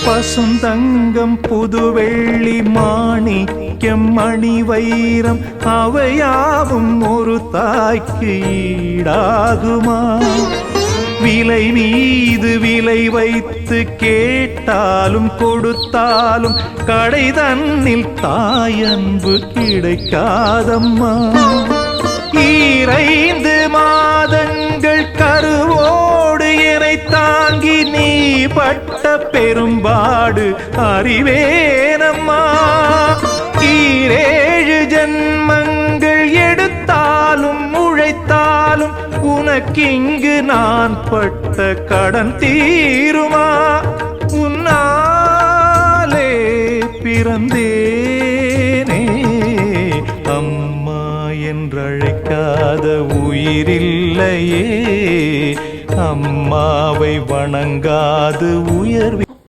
பசுந்தங்கம் புதுவெள்ளி மாணிக்கம் மணி வைரம் அவையாவும் ஒரு தாய்க்கு ஈடாகுமா? விலை மீது விலை வைத்து கேட்டாலும் கொடுத்தாலும் கடை தன்னில் தாயன்பு கிடைக்காதம்மா. 2 மாதங்கள் கருவோடு என்னை தாங்கி நீ பட்ட பெரும்பாடு அறிவேனம்மா. 7 ஜன்மங்கள் எடுத்தாலும் உழைத்தாலும் உனக்கிங்கு நான் பட்ட கடன் தீருமா? உன்னாலே பிறந்தேனே, அம்மா என்றழைக்காத உயிரில்லையே. அம்மாவை வணங்காது உயர்வி